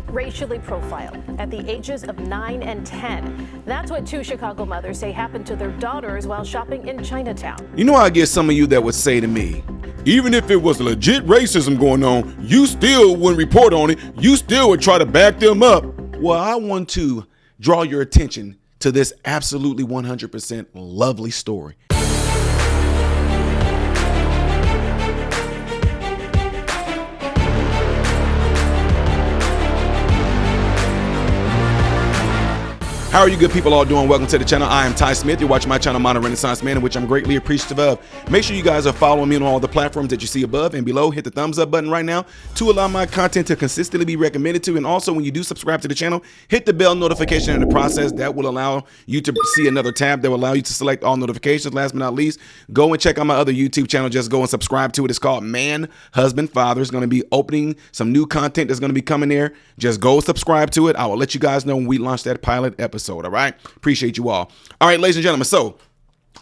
racially profiled at the ages of 9 and 10. That's what two Chicago mothers say happened to their daughters while shopping in Chinatown. You know, I get some of you that would say to me, even if it was legit racism going on, you still wouldn't report on it. You still would try to back them up. Well, I want to draw your attention to this absolutely 100% lovely story. How are you good people all doing? Welcome to the channel. I am Ty Smith. You're watching my channel, Modern Renaissance Man, in which I'm greatly appreciative of. Make sure you guys are following me on all the platforms that you see above and below. Hit the thumbs up button right now to allow my content to consistently be recommended to. And also, when you do subscribe to the channel, hit the bell notification in the process. That will allow you to see another tab that will allow you to select all notifications. Last but not least, go and check out my other YouTube channel. Just go and subscribe to it. It's called Man, Husband, Father. It's going to be opening some new content that's going to be coming there. Just go subscribe to it. I will let you guys know when we launch that pilot episode. All right. Appreciate you all. All right, ladies and gentlemen. So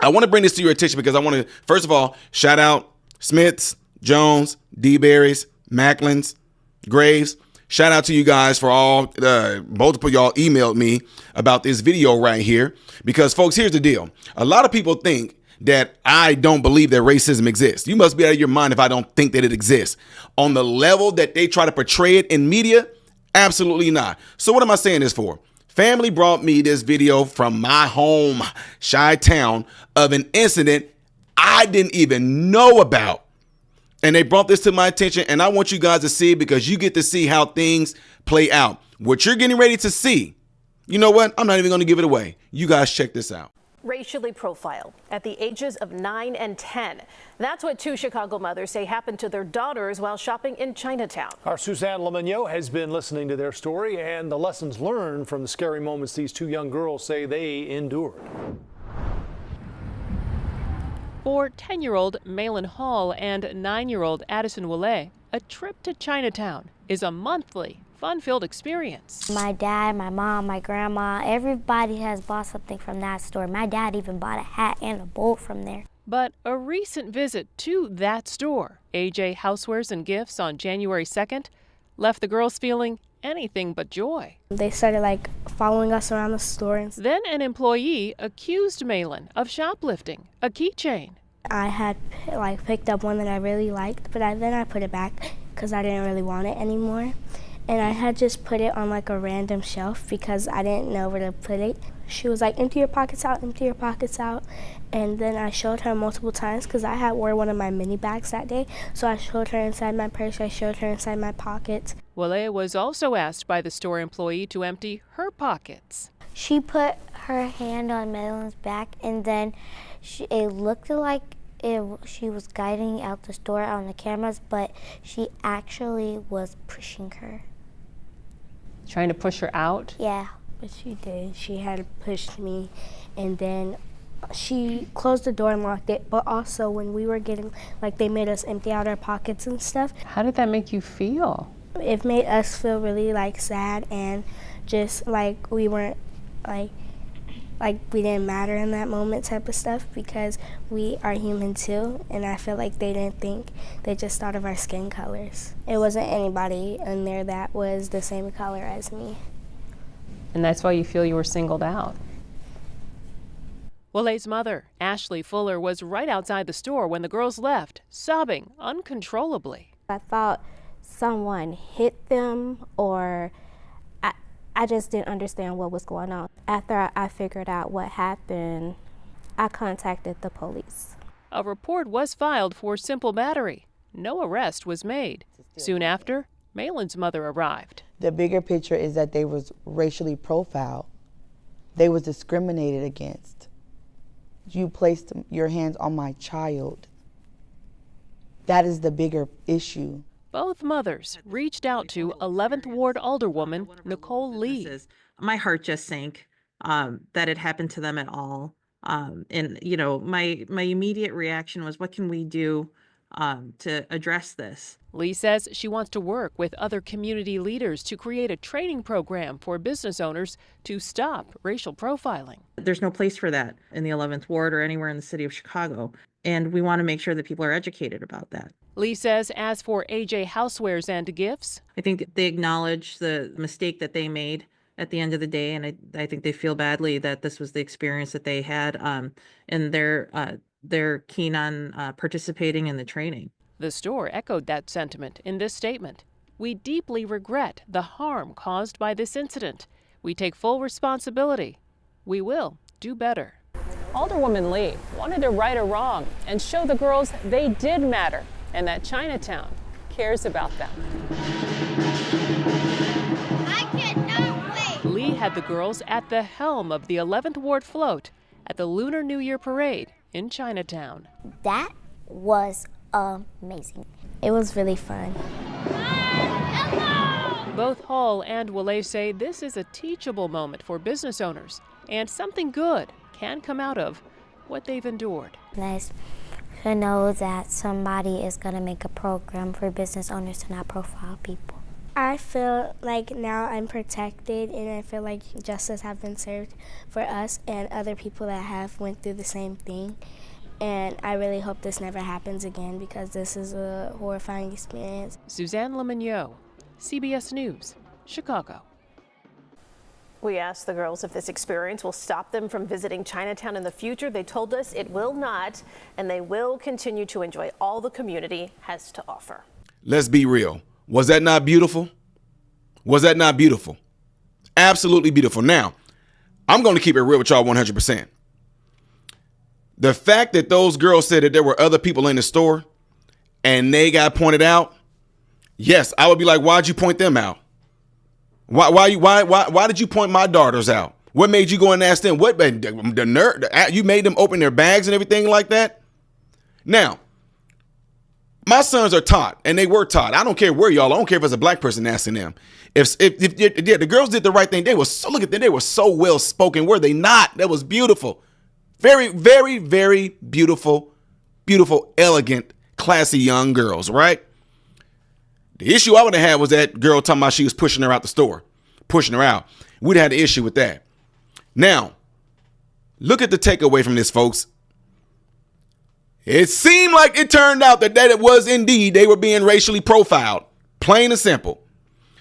I want to bring this to your attention because I want to, first of all, shout out Smiths, Jones, D-Berries, Macklins, Graves. Shout out to you guys for all, multiple y'all emailed me about this video right here. Because, folks, here's the deal. A lot of people think that I don't believe that racism exists. You must be out of your mind if I don't think that it exists. On the level that they try to portray it in media, absolutely not. So what am I saying this for? Family brought me this video from my home, Chi-Town, of an incident I didn't even know about. And they brought this to my attention, and I want you guys to see it because you get to see how things play out. What you're getting ready to see, you know what? I'm not even going to give it away. You guys check this out. Racially profiled at the ages of 9 and 10. That's what two Chicago mothers say happened to their daughters while shopping in Chinatown. Our Suzanne Lemagneau has been listening to their story and the lessons learned from the scary moments these two young girls say they endured. For 10-year-old Malin Hall and 9-year-old Addison Willett, a trip to Chinatown is a monthly fun-filled experience. My dad, my mom, my grandma, everybody has bought something from that store. My dad even bought a hat and a bowl from there. But a recent visit to that store, AJ Housewares and Gifts on January 2nd, left the girls feeling anything but joy. They started following us around the store. Then an employee accused Malin of shoplifting a keychain. I had picked up one that I really liked, but then I put it back because I didn't really want it anymore. And I had just put it on a random shelf because I didn't know where to put it. She was like, empty your pockets out, empty your pockets out. And then I showed her multiple times because I had wore one of my mini bags that day. So I showed her inside my purse, I showed her inside my pockets. Willett was also asked by the store employee to empty her pockets. She put her hand on Madeleine's back and then it looked like she was guiding out the store on the cameras, but she actually was pushing her. Trying to push her out? Yeah, but she did. She had pushed me, and then she closed the door and locked it. But also, when we were getting, they made us empty out our pockets and stuff. How did that make you feel? It made us feel really, sad and just, we weren't, we didn't matter in that moment type of stuff because we are human too, and I feel like they didn't think, they just thought of our skin colors. It wasn't anybody in there that was the same color as me. And that's why you feel you were singled out? Willett's mother, Ashley Fuller, was right outside the store when the girls left, sobbing uncontrollably. I thought someone hit them or I just didn't understand what was going on. After I figured out what happened, I contacted the police. A report was filed for simple battery. No arrest was made. Soon after, Malin's mother arrived. The bigger picture is that they was racially profiled. They was discriminated against. You placed your hands on my child. That is the bigger issue. Both mothers reached out to 11th Ward Alderwoman Nicole Lee. My heart just sank that it happened to them at all. And, my immediate reaction was, what can we do to address this? Lee says she wants to work with other community leaders to create a training program for business owners to stop racial profiling. There's no place for that in the 11th Ward or anywhere in the city of Chicago. And we want to make sure that people are educated about that. Lee says as for AJ housewares and gifts, I think they acknowledge the mistake that they made at the end of the day, and I think they feel badly that this was the experience that they had, and they're keen on participating in the training. the store echoed that sentiment in this statement. We deeply regret the harm caused by this incident. We take full responsibility. We will do better. Alderwoman Lee wanted to right a wrong and show the girls they did matter and that Chinatown cares about them. I cannot wait. Lee had the girls at the helm of the 11th Ward float at the Lunar New Year parade in Chinatown. That was amazing. It was really fun. Both Hall and Willay say this is a teachable moment for business owners, and something good can come out of what they've endured. Nice to know that somebody is going to make a program for business owners to not profile people. I feel like now I'm protected, and I feel like justice has been served for us and other people that have went through the same thing. And I really hope this never happens again because this is a horrifying experience. Suzanne Lemignot, CBS News, Chicago. We asked the girls if this experience will stop them from visiting Chinatown in the future. They told us it will not, and they will continue to enjoy all the community has to offer. Let's be real. Was that not beautiful? Was that not beautiful? Absolutely beautiful. Now, I'm going to keep it real with y'all 100%. The fact that those girls said that there were other people in the store and they got pointed out, yes, I would be like, why'd you point them out? Why did you point my daughters out? What made you go and ask them? What the nerd? You made them open their bags and everything like that? Now, my sons are taught, and they were taught. I don't care where y'all. I don't care if it's a black person asking them. If the girls did the right thing, they were so look at them. They were so well spoken. Were they not? That was beautiful. Very, very, very beautiful, beautiful, elegant, classy young girls, right? The issue I would have had was that girl talking about she was pushing her out the store, pushing her out. We'd have had an issue with that. Now, look at the takeaway from this, folks. It seemed like it turned out that it was indeed they were being racially profiled, plain and simple.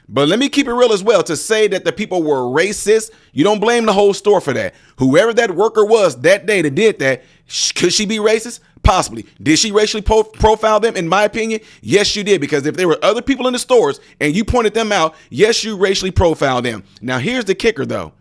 But let me keep it real as well. To say that the people were racist, you don't blame the whole store for that. Whoever that worker was that day that did that, could she be racist? Possibly. Did she racially profile them? In my opinion, yes, you did. Because if there were other people in the stores and you pointed them out, yes, you racially profiled them. Now, here's the kicker, though.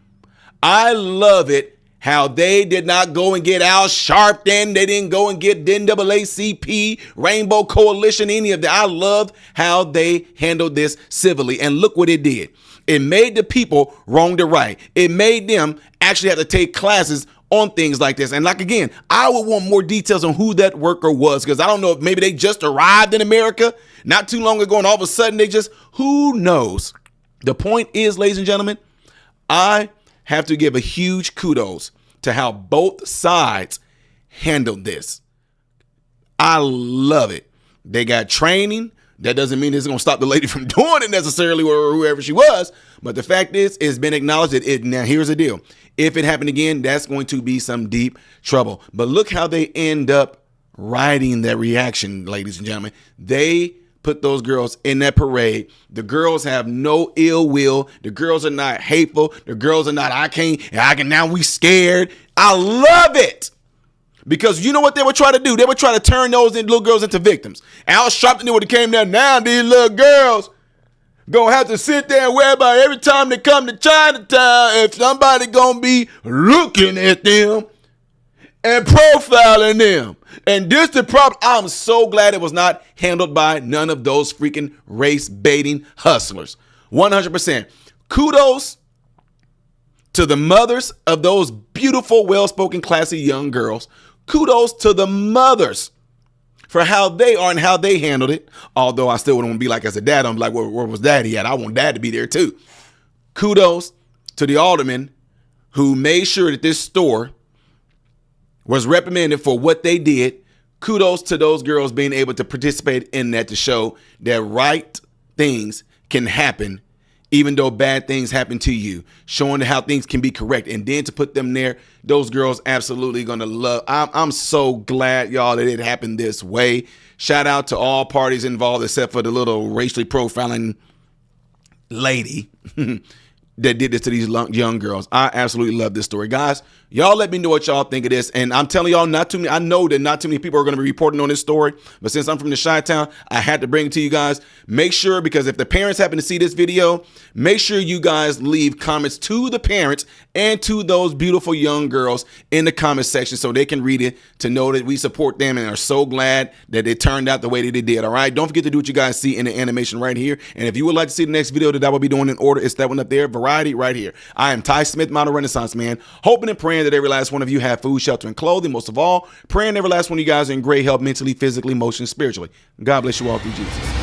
I love it how they did not go and get Al Sharpton. They didn't go and get NAACP, Rainbow Coalition, any of that. I love how they handled this civilly. And look what it did. It made the people wrong to right. It made them actually have to take classes on things like this. And like, again, I would want more details on who that worker was, because I don't know if maybe they just arrived in America not too long ago and all of a sudden who knows? The point is, ladies and gentlemen, I have to give a huge kudos to how both sides handled this. I love it. They got training. That doesn't mean it's going to stop the lady from doing it necessarily, or whoever she was. But the fact is, it's been acknowledged that it. Now, here's the deal. If it happened again, that's going to be some deep trouble. But look how they end up writing that reaction, ladies and gentlemen. They put those girls in that parade. The girls have no ill will. The girls are not hateful. The girls are not, I can, now we scared. I love it. Because you know what they would try to do? They would try to turn those little girls into victims. Al Sharpton would have came down. Now these little girls gonna have to sit there and worry about every time they come to Chinatown if somebody gonna be looking at them and profiling them. And this the problem. I'm so glad it was not handled by none of those freaking race baiting hustlers. 100%. Kudos to the mothers of those beautiful, well-spoken, classy young girls. Kudos to the mothers for how they are and how they handled it. Although I still wouldn't want to be like, as a dad, I'm like, where was daddy at? I want dad to be there too. Kudos to the aldermen who made sure that this store was reprimanded for what they did. Kudos to those girls being able to participate in that, to show that right things can happen even though bad things happen to you, showing how things can be correct, and then to put them there, those girls absolutely gonna love. I'm so glad, y'all, that it happened this way. Shout out to all parties involved except for the little racially profiling lady that did this to these young girls. I absolutely love this story. Guys, y'all let me know what y'all think of this. And I'm telling y'all, not too many, I know that not too many people are going to be reporting on this story, but since I'm from the Chi-Town, I had to bring it to you guys. Make sure, because if the parents happen to see this video, make sure you guys leave comments to the parents and to those beautiful young girls in the comment section so they can read it, to know that we support them and are so glad that it turned out the way that it did. All right, don't forget to do what you guys see in the animation right here. And if you would like to see the next video that I will be doing in order, it's that one up there, Variety, right here. I am Ty Smith, Model Renaissance Man, hoping and praying that every last one of you have food, shelter, and clothing. Most of all, praying every last one of you guys are in great health, mentally, physically, emotionally, spiritually. God bless you all through Jesus.